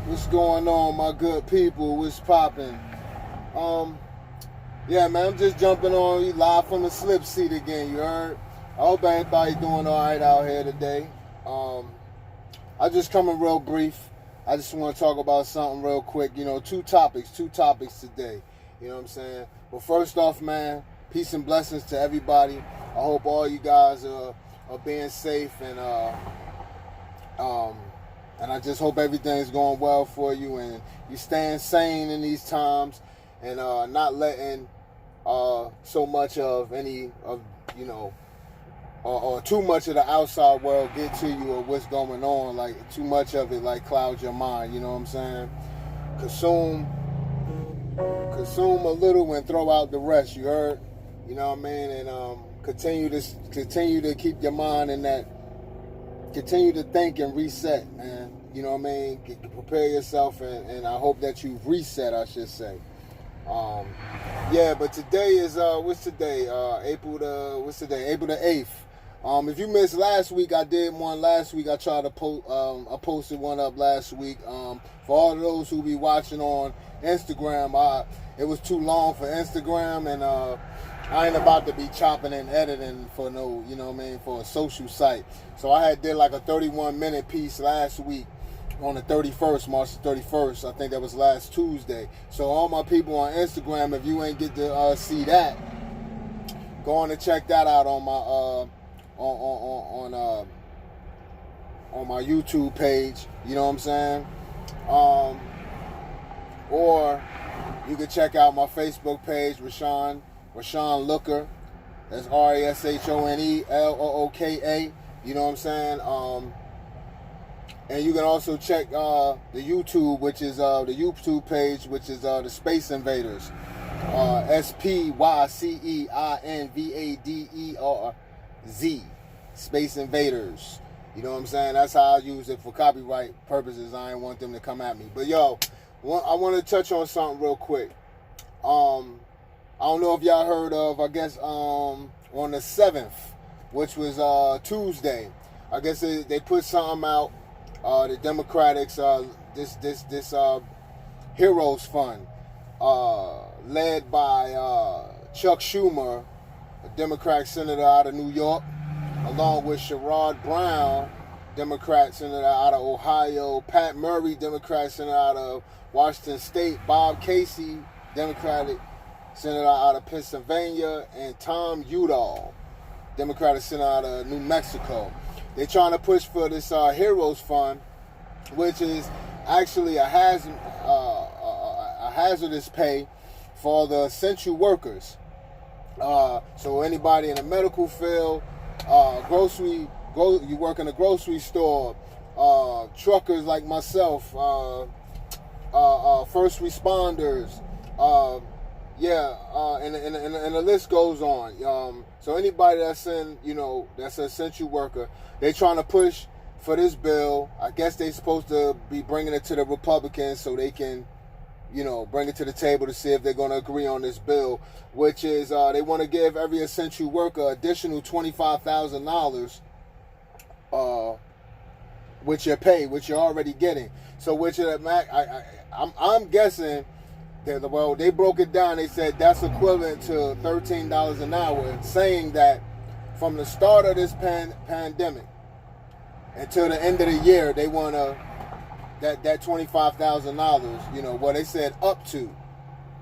What's going on, my good people? What's popping? Yeah, man, I'm just jumping on you live from the slip seat again. You heard? I hope everybody doing all right out here today. Um, I just coming real brief. I just want to talk about something real quick. You know, two topics today. You know what I'm saying? Well, first off, man, peace and blessings to everybody. I hope all you guys are being safe um, and I just hope everything's going well for you and you staying sane in these times and not letting so much of any of you know or too much of the outside world get to you or what's going on. Like too much of it like clouds your mind. You know what I'm saying? Consume a little and throw out the rest. You heard? You know what I mean? And continue to keep your mind in that. Continue to think and reset, man. You know what I mean? Prepare yourself, and I hope that you've reset, I should say. Yeah, but today is what's today? April the 8th. If you missed last week, I did one last week. I tried to I posted one up last week. For all of those who be watching on Instagram, it was too long for Instagram, and I ain't about to be chopping and editing for no, you know what I mean, for a social site. So I did like a 31-minute piece last week on the 31st, March the 31st. I think that was last Tuesday. So all my people on Instagram, if you ain't get to see that, go on and check that out on my on my YouTube page. You know what I'm saying? Or you can check out my Facebook page, Rashawn Looker. That's RASHONELOOKA. You know what I'm saying? And you can also check the YouTube, which is the YouTube page, which is the Space Invaders. SPYCEINVADERZ. Space Invaders. You know what I'm saying? That's how I use it for copyright purposes. I ain't want them to come at me. But yo, I want to touch on something real quick. I don't know if y'all heard of, I guess, on the 7th, which was Tuesday. I guess they put something out, the Democrats, this Heroes Fund, led by Chuck Schumer, a Democrat senator out of New York, along with Sherrod Brown, Democrat senator out of Ohio, Pat Murray, Democrat senator out of Washington State, Bob Casey, Democratic senator out of Pennsylvania, and Tom Udall, Democratic senator out of New Mexico. They're trying to push for this Heroes Fund, which is actually a hazardous pay for the essential workers. So anybody in the medical field, you work in a grocery store, truckers like myself, first responders, and the list goes on. So anybody that's that's an essential worker, they trying to push for this bill. I guess they supposed to be bringing it to the Republicans so they can, bring it to the table to see if they're going to agree on this bill, which is they want to give every essential worker additional $25,000 with your pay, which you're already getting. So which I'm guessing that, they broke it down. They said that's equivalent to $13 an hour, saying that from the start of this pandemic until the end of the year, they want to that $25,000. They said up to.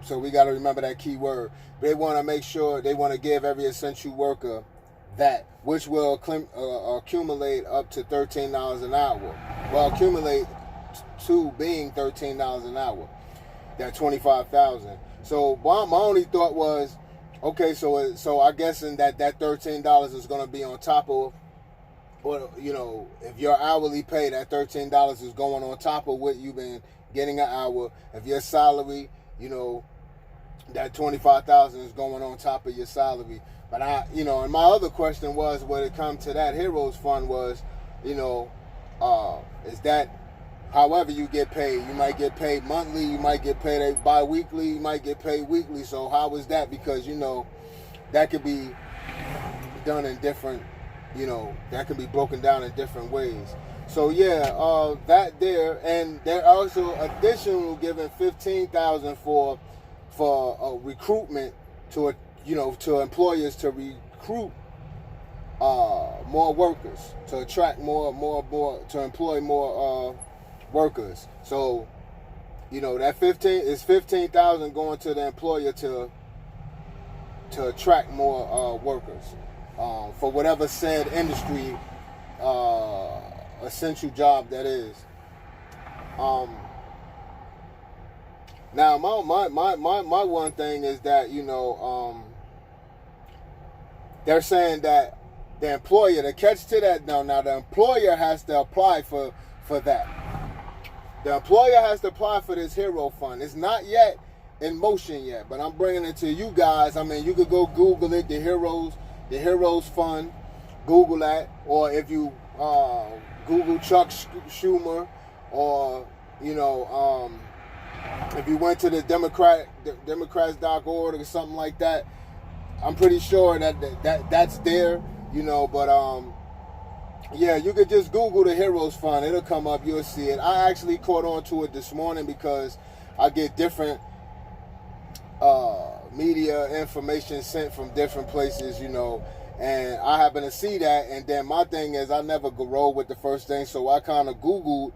So we got to remember that key word. They want to make sure they want to give every essential worker that, which will accumulate up to $13 an hour. Well, accumulate to being $13 an hour. That $25,000. So my only thought was, okay, so I guessing that $13 is going to be on top of, if your hourly pay, that $13 is going on top of what you've been getting an hour. If your salary, that $25,000 is going on top of your salary. But and my other question was, when it comes to that Heroes Fund was, is that however you get paid? You might get paid monthly, you might get paid bi-weekly, you might get paid weekly. So how is that? Because, that could be done in different, that could be broken down in different ways. So yeah, that there, and they're also additional giving 15,000 for recruitment to to employers to recruit more workers, to attract more to employ more workers. So that 15,000 going to the employer to attract more workers for whatever said industry essential job that is. Now my one thing is that they're saying that the employer, the catch to that now the employer has to apply for that. The employer has to apply for this hero fund. It's not yet in motion yet, but I'm bringing it to you guys. I mean, you could go Google it, the Heroes Fund. Google that, or if you Google Chuck Schumer, or if you went to the Democrats.org or something like that, I'm pretty sure that's there. But yeah, you could just Google the Heroes Fund. It'll come up. You'll see it. I actually caught on to it this morning because I get different media information sent from different places, and I happen to see that. And then my thing is, I never go roll with the first thing, so I kind of Googled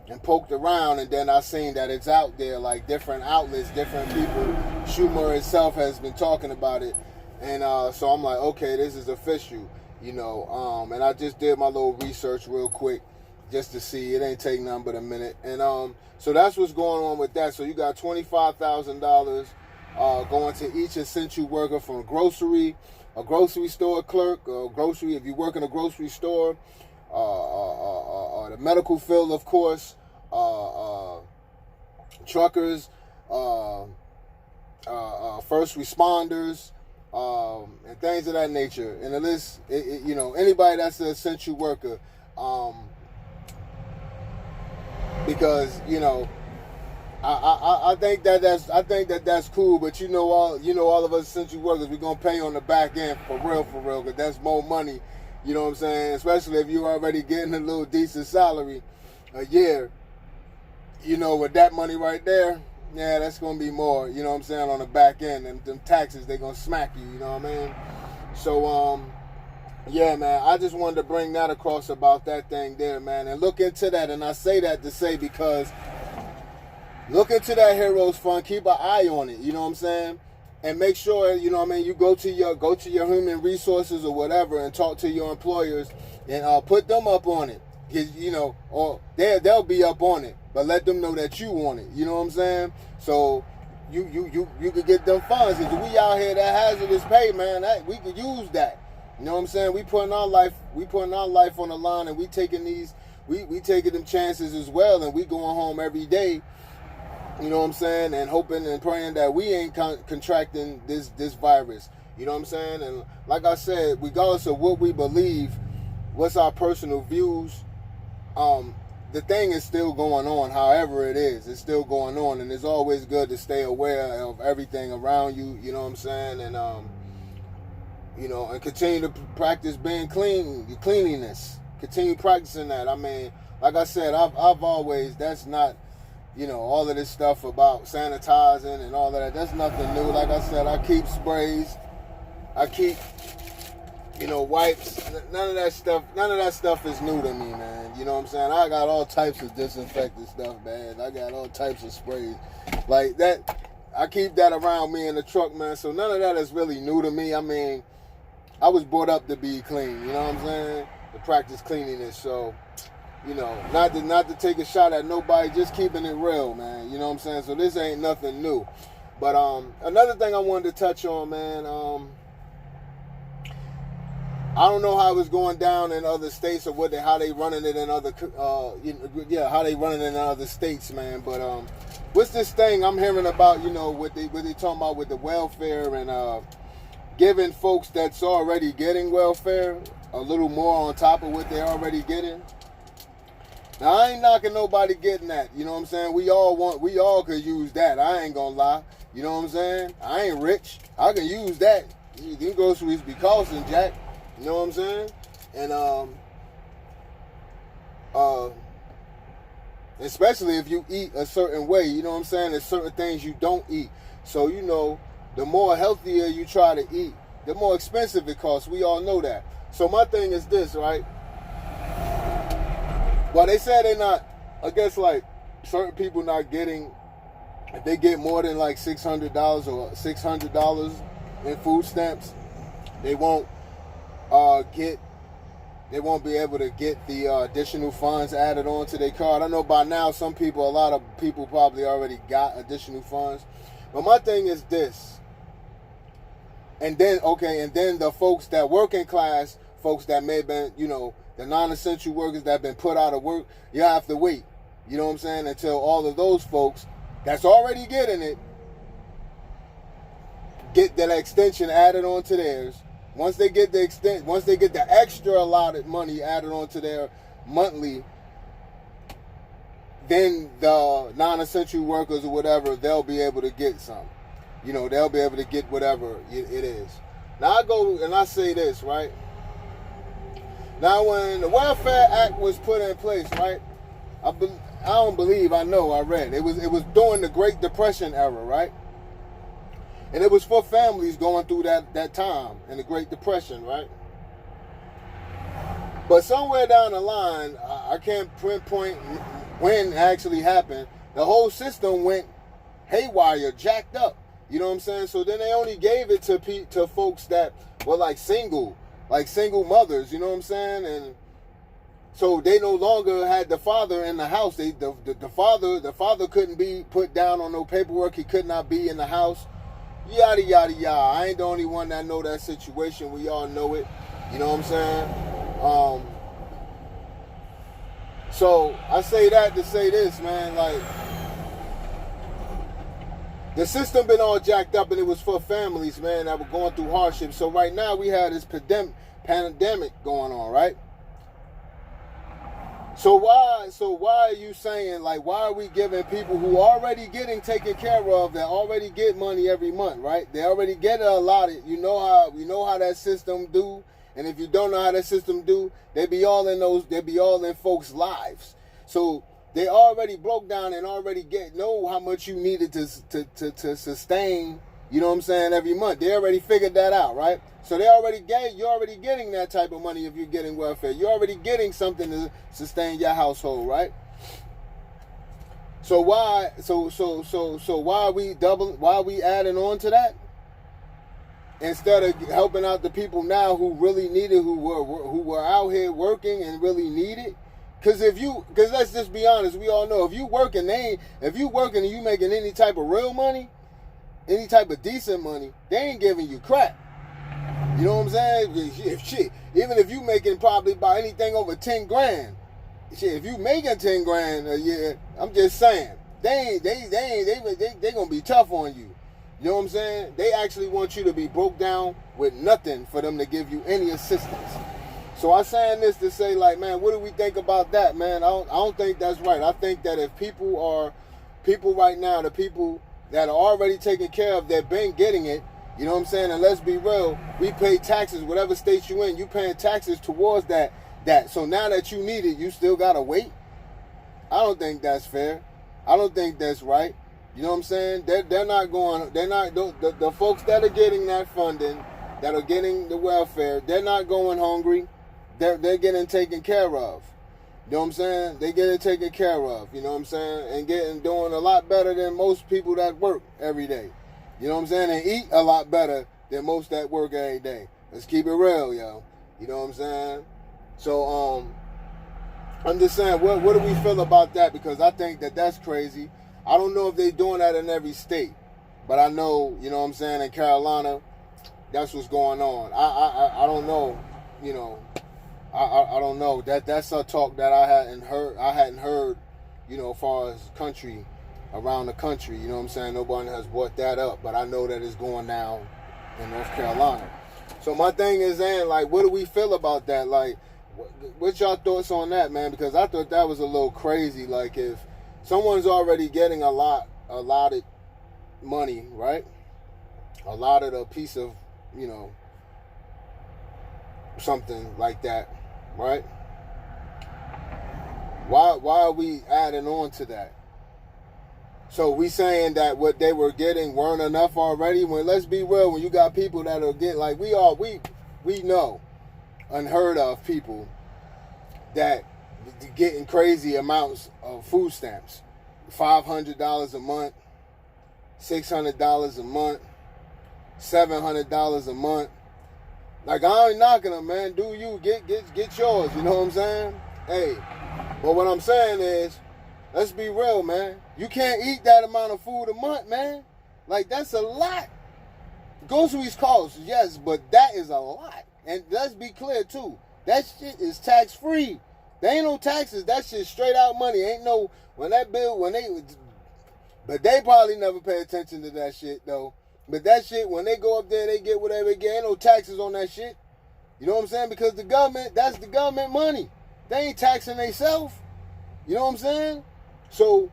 and poked around, and then I seen that it's out there, like different outlets, different people. Schumer itself has been talking about it, and so I'm like, okay, this is official. And I just did my little research real quick just to see. It ain't take nothing but a minute. And so that's what's going on with that. So you got $25,000 going to each essential worker, from a grocery store clerk, if you work in a grocery store, the medical field, of course, truckers, first responders, and things of that nature. And the list, anybody that's an essential worker, because I think that's cool. But all of us essential workers, we're gonna pay on the back end for real, because that's more money. You know what I'm saying? Especially if you're already getting a little decent salary a year. With that money right there, yeah, that's gonna be more. You know what I'm saying, on the back end, and them taxes, they gonna smack you. You know what I mean? So yeah, man, I just wanted to bring that across about that thing there, man, and look into that. And I say that to say, because look into that Heroes Fund, keep an eye on it. You know what I'm saying? And make sure, you go to your human resources or whatever, and talk to your employers, and put them up on it. Or they'll be up on it, but let them know that you want it. You know what I'm saying? So you could get them funds. If we out here that hazardous pay, man, we could use that. You know what I'm saying? We putting our life on the line, and we taking them chances as well, and we going home every day. You know what I'm saying? And hoping and praying that we ain't contracting this virus. You know what I'm saying? And like I said, regardless of what we believe, what's our personal views, the thing is still going on. However it is, it's still going on. And it's always good to stay aware of everything around you. You know what I'm saying? And, and continue to practice being cleanliness. Continue practicing that. I mean, like I said, I've always, that's not, all of this stuff about sanitizing and all of that, that's nothing new. Like I said, I keep sprays, I keep, wipes. None of that stuff is new to me, man. You know what I'm saying? I got all types of disinfectant stuff, man. I got all types of sprays. Like that, I keep that around me in the truck, man. So none of that is really new to me. I mean, I was brought up to be clean, you know what I'm saying? To practice cleanliness. So, not to take a shot at nobody, just keeping it real, man. You know what I'm saying? So this ain't nothing new. But another thing I wanted to touch on, man, I don't know how it's going down in other states, or how they running it in other how they running it in other states, man. But what's this thing I'm hearing about, what they talking about with the welfare, and giving folks that's already getting welfare a little more on top of what they're already getting. Now, I ain't knocking nobody getting that. You know what I'm saying? We all could use that. I ain't gonna lie. You know what I'm saying? I ain't rich. I can use that. These groceries be costing, Jack. You know what I'm saying? And especially if you eat a certain way. You know what I'm saying? There's certain things you don't eat. So, you know, the more healthier you try to eat, the more expensive it costs. We all know that. So my thing is this, right? Well, they said they're not, I guess, like, certain people not getting, if they get more than like $600 or $600 in food stamps, they won't they won't be able to get the additional funds added onto their card. I know by now a lot of people probably already got additional funds. But my thing is this. And then the folks that working class, folks that may have been, you know, the non-essential workers that have been put out of work, you have to wait. You know what I'm saying? Until all of those folks that's already getting it get that extension added onto theirs. Once they get the extra allotted money added onto their monthly, then the non-essential workers or whatever, they'll be able to get some. You know, they'll be able to get whatever it is. Now I go and I say this, right? Now when the Welfare Act was put in place, right? I read. It was during the Great Depression era, right? And it was for families going through that time in the Great Depression, right? But somewhere down the line, I can't pinpoint when it actually happened, the whole system went haywire, jacked up. You know what I'm saying? So then they only gave it to folks that were like single mothers, you know what I'm saying? And so they no longer had the father in the house. The father couldn't be put down on no paperwork. He could not be in the house. Yada, yada, yada. I ain't the only one that know that situation. We all know it. You know what I'm saying? So I say that to say this, man. Like, the system been all jacked up, and it was for families, man, that were going through hardship. So right now we have this pandemic going on, right? So why are you saying, like, why are we giving people who already getting taken care of, that already get money every month, right? They already get it allotted. You know how that system do. And if you don't know how that system do, they be all in folks' lives. So they already broke down and already know how much you needed to sustain, you know what I'm saying, every month. They already figured that out, right? So you're already getting that type of money if you're getting welfare. You're already getting something to sustain your household, right? So why are we adding on to that? Instead of helping out the people now who really need it, who were out here working and really need it. Because let's just be honest, we all know if you working and you making any type of real money, any type of decent money, they ain't giving you crap. You know what I'm saying? Even if you making probably about anything over 10 grand, if you making 10 grand a year, I'm just saying, they gonna be tough on you. You know what I'm saying? They actually want you to be broke down with nothing for them to give you any assistance. So I'm saying this to say, like, man, what do we think about that, man? I don't think that's right. I think that if people right now, the people that are already taken care of, they've been getting it, you know what I'm saying? And let's be real, we pay taxes, whatever state you in, you paying taxes towards that. So now that you need it, you still gotta wait? I don't think that's fair. I don't think that's right. You know what I'm saying? The folks that are getting that funding, that are getting the welfare, they're not going hungry. They're getting taken care of. You know what I'm saying? They getting taken care of. You know what I'm saying? And doing a lot better than most people that work every day. You know what I'm saying? And eat a lot better than most that work every day. Let's keep it real, yo. You know what I'm saying? So, I'm just saying, what do we feel about that? Because I think that's crazy. I don't know if they're doing that in every state. But I know, you know what I'm saying, in Carolina, that's what's going on. I don't know, you know. I don't know. That's a talk that I hadn't heard, you know, as far as country, around the country. You know what I'm saying? Nobody has brought that up. But I know that it's going down in North Carolina. So my thing is, then, like, what do we feel about that? Like, what's y'all thoughts on that, man? Because I thought that was a little crazy. Like, if someone's already getting allotted money, right? Allotted a piece of, you know, something like that, right? Why are we adding on to that? So we saying that what they were getting weren't enough already? When, let's be real, when you got people that are getting, like, we know unheard of people that getting crazy amounts of food stamps. $500 a month, $600 a month, $700 a month. Like, I ain't knocking them, man. Do you get yours? You know what I'm saying? Hey, but what I'm saying is, let's be real, man. You can't eat that amount of food a month, man. Like, that's a lot. Groceries cost, yes, but that is a lot. And let's be clear, too. That shit is tax-free. There ain't no taxes. That shit straight out money. Ain't no, but they probably never pay attention to that shit, though. But that shit, when they go up there, they get whatever they get. Ain't no taxes on that shit. You know what I'm saying? Because the government, that's the government money. They ain't taxing themselves. You know what I'm saying? So,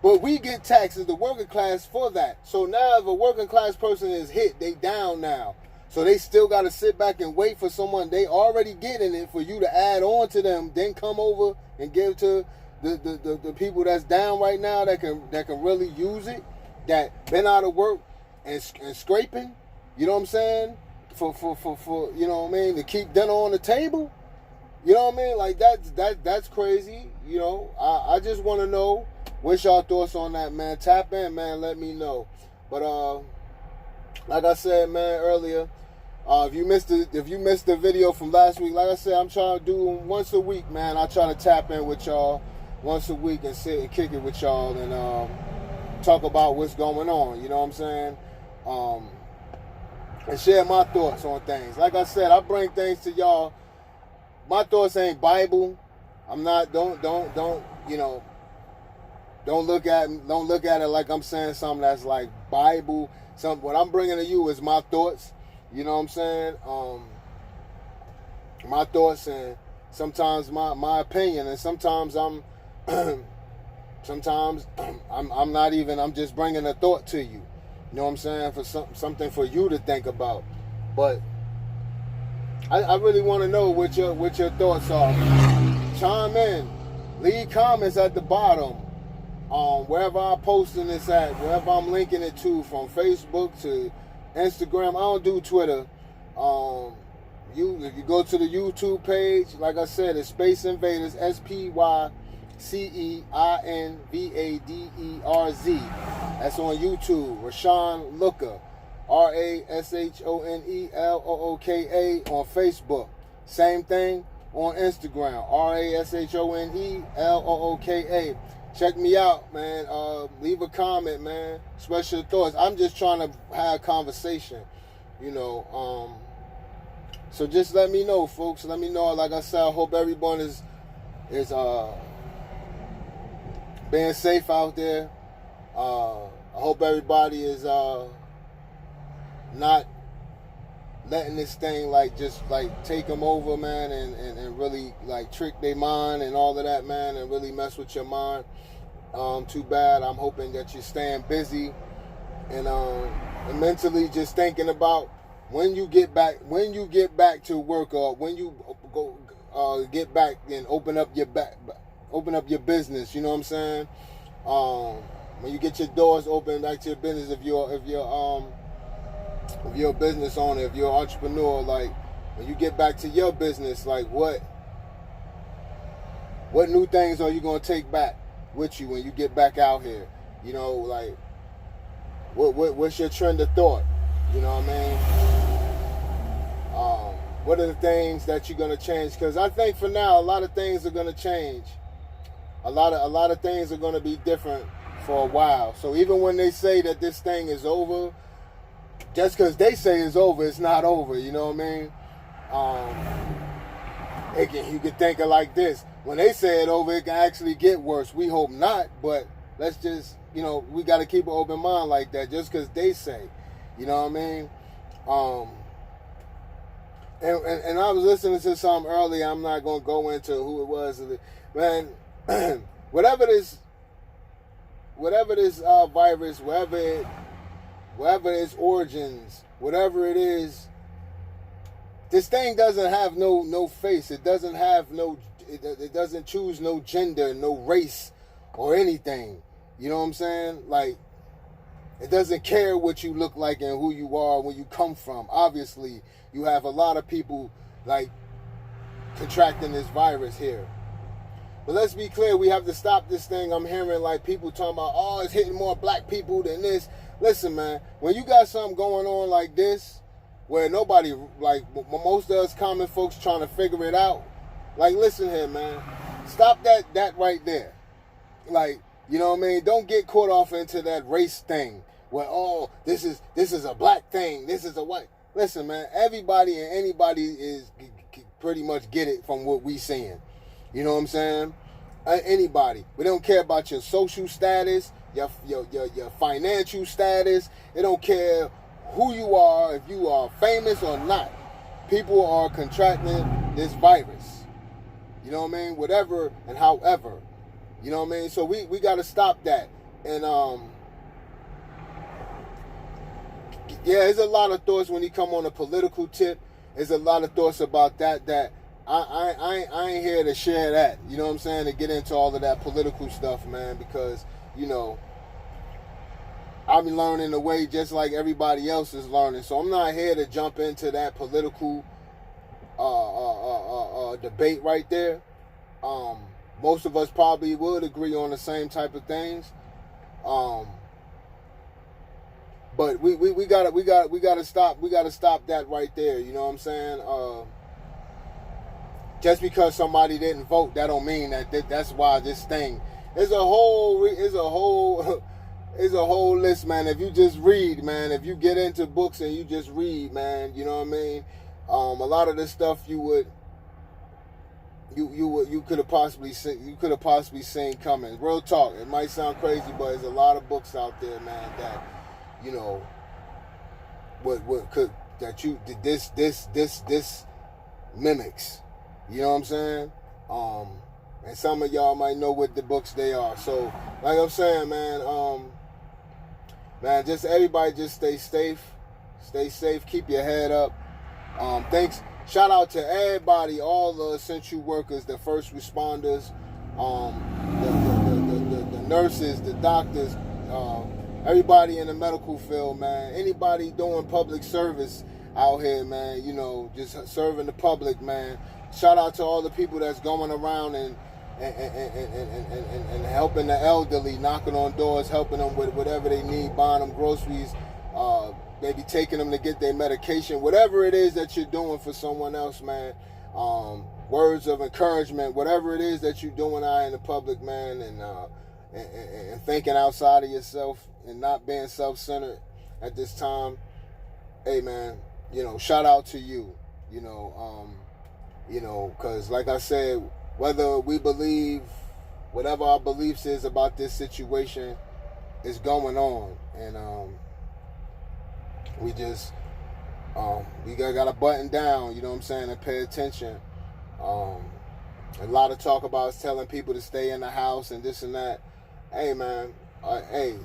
but we get taxed as the working class for that. So now if a working class person is hit, they down now. So they still got to sit back and wait for someone. They already getting it for you to add on to them, then come over and give to the people that's down right now that can really use it, that been out of work and scraping. You know what I'm saying? For you know what I mean, to keep dinner on the table. You know what I mean? Like, that's crazy. You know, I just want to know what's y'all thoughts on that, man. Tap in, man. Let me know. But like I said, man, earlier, if you missed the video from last week, like I said, I'm trying to do them once a week, man. I try to tap in with y'all once a week and sit and kick it with y'all and talk about what's going on. You know what I'm saying? And share my thoughts on things. Like I said, I bring things to y'all. My thoughts ain't Bible. I'm not. Don't you know? Don't look at it like I'm saying something that's like Bible. What I'm bringing to you is my thoughts. You know what I'm saying? My thoughts, and sometimes my opinion, and sometimes I'm not even. I'm just bringing a thought to you. You know what I'm saying? For something for you to think about. But I really want to know what your thoughts are. Chime in. Leave comments at the bottom. Wherever I'm posting this at, wherever I'm linking it to, from Facebook to Instagram. I don't do Twitter. If you go to the YouTube page, like I said, it's Space Invaders, SPYCEINVADERZ. That's on YouTube. Rashawn Looker, RASHONELOOKA on Facebook. Same thing on Instagram, RASHONELOOKA. Check me out, man. Leave a comment, man. Special thoughts. I'm just trying to have a conversation, you know. So just let me know, folks. Let me know. Like I said, I hope everyone is being safe out there. I hope everybody is not letting this thing just take them over, man, and really like trick their mind and all of that, man, and really mess with your mind. Too bad. I'm hoping that you're staying busy and mentally just thinking about when you get back to work, or when you go get back and open up your business. You know what I'm saying? When you get your doors open back to your business, if you're a business owner, if you're an entrepreneur, like when you get back to your business, like what new things are you gonna take back with you when you get back out here? You know, like what's your trend of thought? You know what I mean? What are the things that you're gonna change? Because I think for now, a lot of things are gonna change. A lot of things are gonna be different for a while. So even when they say that this thing is over, just because they say it's over, it's not over. You know what I mean? You can think of like this. When they say it over, it can actually get worse. We hope not, but let's just, we got to keep an open mind like that just because they say. You know what I mean? And I was listening to something earlier. I'm not going to go into who it was. Man, whatever this virus, wherever its origins, whatever it is, this thing doesn't have no face. It doesn't have no. It doesn't choose no gender, no race, or anything. You know what I'm saying? Like, it doesn't care what you look like and who you are, where you come from. Obviously, you have a lot of people like contracting this virus here. But let's be clear, we have to stop this thing. I'm hearing like people talking about, oh, it's hitting more black people than this. Listen, man, when you got something going on like this, where nobody, like most of us common folks trying to figure it out, like, listen here, man, stop that right there. Like, you know what I mean? Don't get caught off into that race thing where, oh, this is a black thing, this is a white. Listen, man, everybody and anybody is pretty much get it from what we seeing. You know what I'm saying? Anybody. We don't care about your social status, your financial status. They don't care who you are, if you are famous or not. People are contracting this virus. You know what I mean? Whatever and however. You know what I mean? So we got to stop that. And yeah, there's a lot of thoughts when you come on a political tip. There's a lot of thoughts about that I ain't here to share that. You know what I'm saying? To get into all of that political stuff, man, because, you know, I'm learning the way just like everybody else is learning. So I'm not here to jump into that political debate right there. Most of us probably would agree on the same type of things. But we gotta stop that right there. You know what I'm saying? Just because somebody didn't vote, that don't mean that's why this thing is a whole list, man. If you just read, man, if you get into books and you just read, man, you know what I mean? A lot of this stuff you could have possibly seen coming. Real talk. It might sound crazy, but there's a lot of books out there, man, that, you know, this mimics. You know what I'm saying? And some of y'all might know what the books they are. So, like I'm saying, man, just everybody just stay safe, keep your head up. Thanks. Shout out to everybody, all the essential workers, the first responders, the nurses, the doctors, everybody in the medical field, man. Anybody doing public service out here, man, you know, just serving the public, man. Shout out to all the people that's going around and helping the elderly, knocking on doors, helping them with whatever they need, buying them groceries, maybe taking them to get their medication, whatever it is that you're doing for someone else, man. Words of encouragement, whatever it is that you're doing out in the public, man, and thinking outside of yourself and not being self-centered at this time. Hey, man, you know, shout out to you, you know, because like I said, whether we believe whatever our beliefs is about this situation is going on, and we just we got to button down, you know what I'm saying, and pay attention. A lot of talk about is telling people to stay in the house and this and that. Hey, man, hey,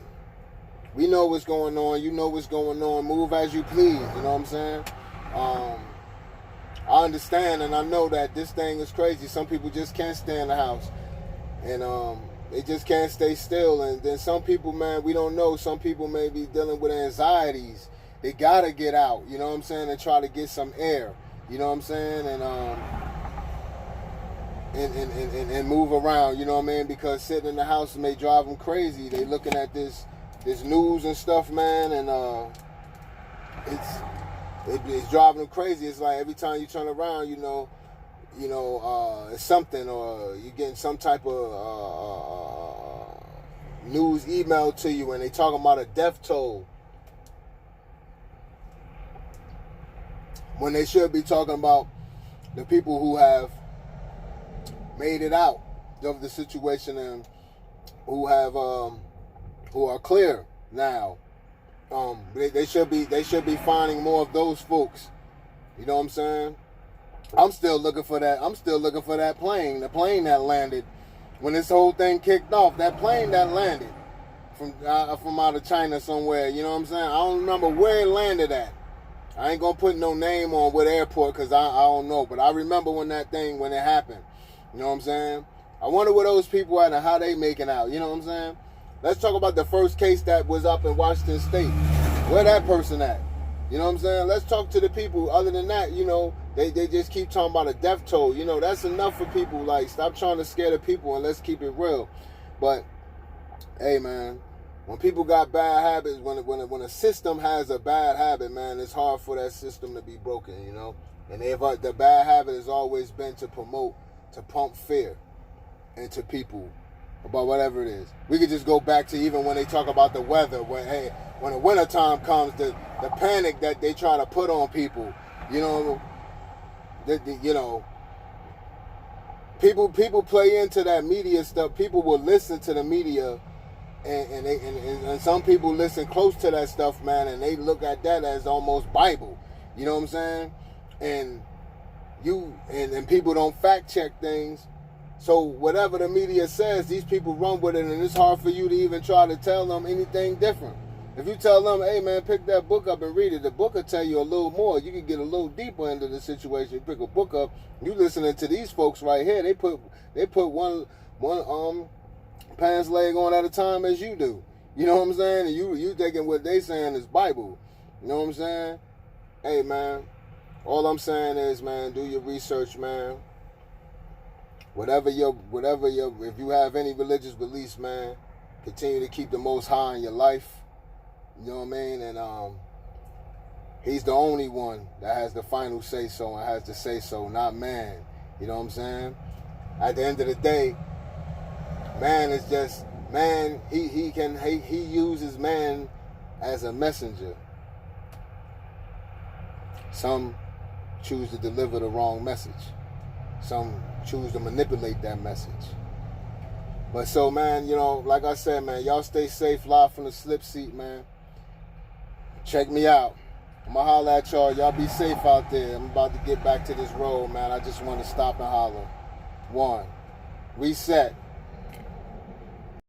we know what's going on. You know what's going on. Move as you please. You know what I'm saying? I understand and I know that this thing is crazy. Some people just can't stay in the house, and they just can't stay still. And then some people, man, we don't know. Some people may be dealing with anxieties. They gotta get out. You know what I'm saying? And try to get some air. You know what I'm saying? And move around. You know what I mean? Because sitting in the house may drive them crazy. They looking at this news and stuff, man, and it's driving them crazy. It's like every time you turn around, it's something, or you're getting some type of news email to you, and they talking about a death toll when they should be talking about the people who have made it out of the situation and who are clear now. They should be finding more of those folks. You know what I'm saying? I'm still looking for that. I'm still looking for that plane. The plane that landed when this whole thing kicked off. That plane that landed from out of China somewhere. You know what I'm saying? I don't remember where it landed at. I ain't gonna put no name on what airport because I don't know. But I remember when it happened. You know what I'm saying? I wonder where those people at and how they making out. You know what I'm saying? Let's talk about the first case that was up in Washington State. Where that person at? You know what I'm saying? Let's talk to the people. Other than that, you know, they just keep talking about a death toll. You know, that's enough for people. Like, stop trying to scare the people and let's keep it real. But, hey, man, when people got bad habits, when a system has a bad habit, man, it's hard for that system to be broken, you know? And the bad habit has always been to pump fear into people about whatever it is. We could just go back to even when they talk about the weather, when the winter time comes, the panic that they try to put on people, you know, people play into that media stuff. People will listen to the media, and some people listen close to that stuff, man, and they look at that as almost Bible. You know what I'm saying? And people don't fact check things. So whatever the media says, these people run with it, and it's hard for you to even try to tell them anything different. If you tell them, hey man, pick that book up and read it, the book will tell you a little more. You can get a little deeper into the situation. You pick a book up, you listening to these folks right here. They put one pants leg on at a time as you do. You know what I'm saying? And you thinking what they saying is Bible. You know what I'm saying? Hey man, all I'm saying is, man, do your research, man. Whatever your, if you have any religious beliefs, man, continue to keep the Most High in your life. You know what I mean? And He's the only one that has the final say so and has to say so, not man. You know what I'm saying? At the end of the day, man is just man. He uses man as a messenger. Some choose to deliver the wrong message. Some choose to manipulate that message. But so, man, you know, like I said, man, y'all stay safe, live from the slip seat, man. Check me out. I'm going to holler at y'all. Y'all be safe out there. I'm about to get back to this road, man. I just want to stop and holler. 1, reset.